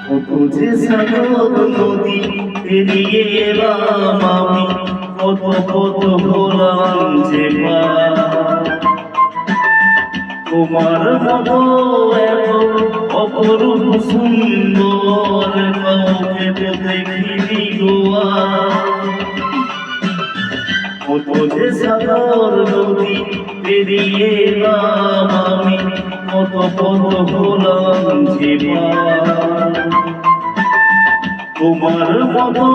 কত যে সাগর নদী পেরিয়ে এলাম আমি, কত কত হলাম যে পার। তোমার মতো এত অপরূপ সুন্দর কাউকে তো দেখিনি গো আর। কত যে সাগর নদী পেরিয়ে এলাম আমি, কত কত হলাম যে পার। তোমার মতো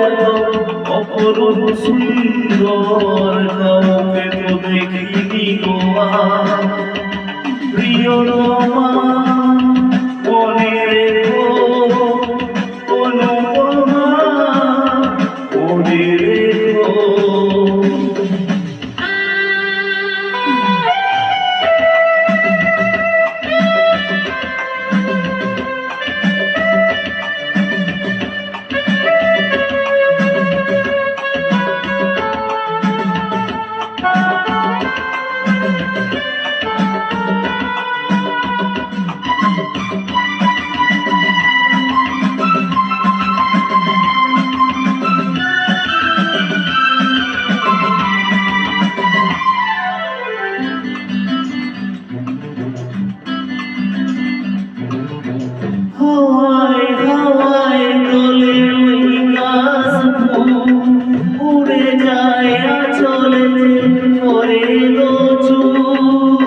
এত অপরূপ সুন্দর কাউকে তো দেখিনি গো আর। প্রিয়তমা মনে রেখো, অনুপমা মনে রেখো। হাওয়ায় হাওয়ায় দোলে ওই কাশফুল, উড়ে যায় আঁচলে করে চুপ।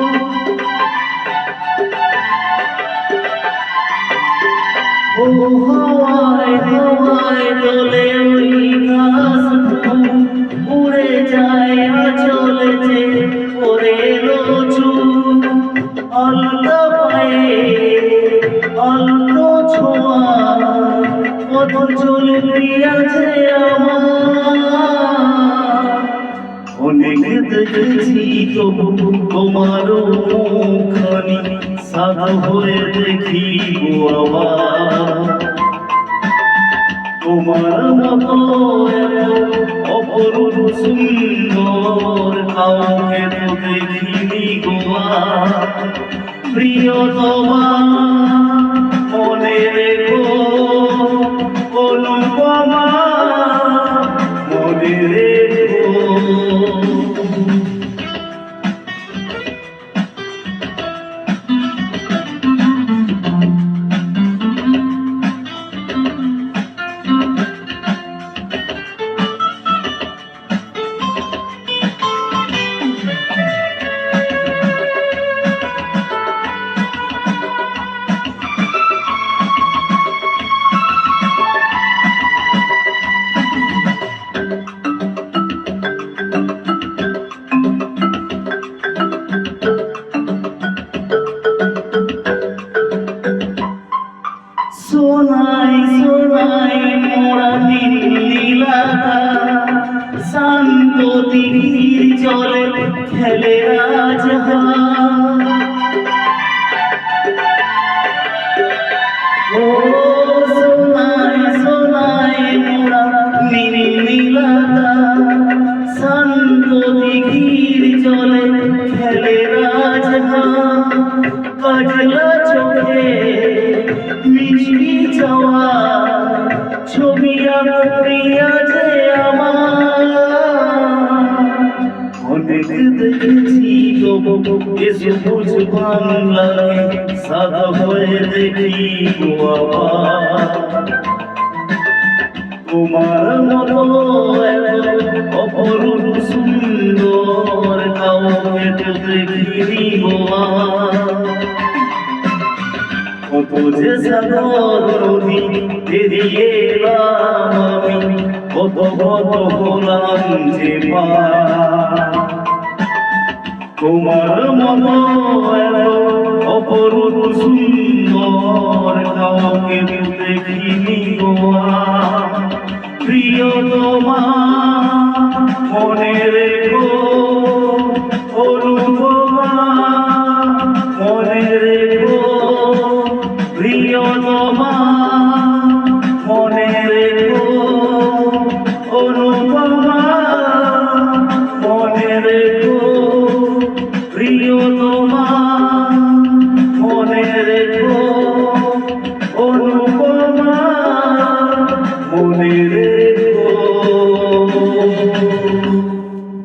ও হাওয়ায় হাওয়ায় দোলে ওই কাশফুল, উড়ে যায় আঁচলে করে চুপ। আলতা পায়ে আলতো ছোঁয়া কত চলে আছে আমার। অনেক দেখেছি তবু তোমারও মুখখানি, সাদা হয়ে দেখিব আবার। তোমার মতো এত অপরূপ সুন্দর কাউকে তো দেখিনি গো আর। প্রিয়তমা মনে রেখো, অনুপমা মনে রেখো। সোনাই সোনাই মোরা নীলাকা, শান্ত দিঘির জলে খেলে রাজহাঁস। ও সোনাই সোনাই মোরা নীলাকা, শান্ত দিঘির জলে খেলে রাজহাঁস। কাজলা চোখে মিষ্টি চাওয়া ছবি আছে আমার। অনেক দেখেছি তবু এ সবুজ বাংলায় সাদা হয়ে দেখিব আবার। তোমার মতো এত অপরূপ সুন্দর কাউকে তো দেখিনি গো আর। কত যে সাগর নদী পেরিয়ে এলাম আমি, কত কত হলাম যে পার। তোমার মতো এত অপরূপ সুন্দর কাউকে তো দেখিনি গো আর। প্রিয়তমা মনে রেখো, অনুপমা মনে রেখো। প্রিয়তমা মনে রেখো, অনুপমা মনে রেখো। প্রিয়তমা মনে রেখো, অনুপমা মনে রেখো।